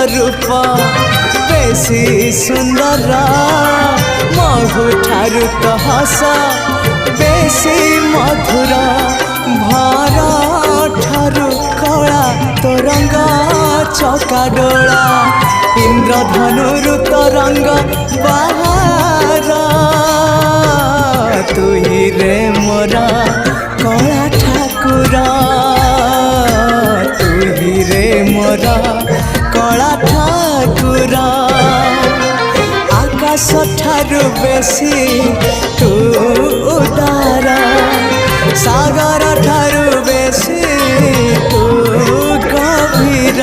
रूप बेसी सुंदर महु ठारू तो हस बेसी मधुर भर ठारू कला तो रंग चका डोला इंद्रधनु तो रंग बाहर तू ही रे मोरा कला ठाकुर तू ही रे मोरा कला ठाकुर आकाश ठारू बेसी तू उदार सागर ठारू बेसी तू गभीर।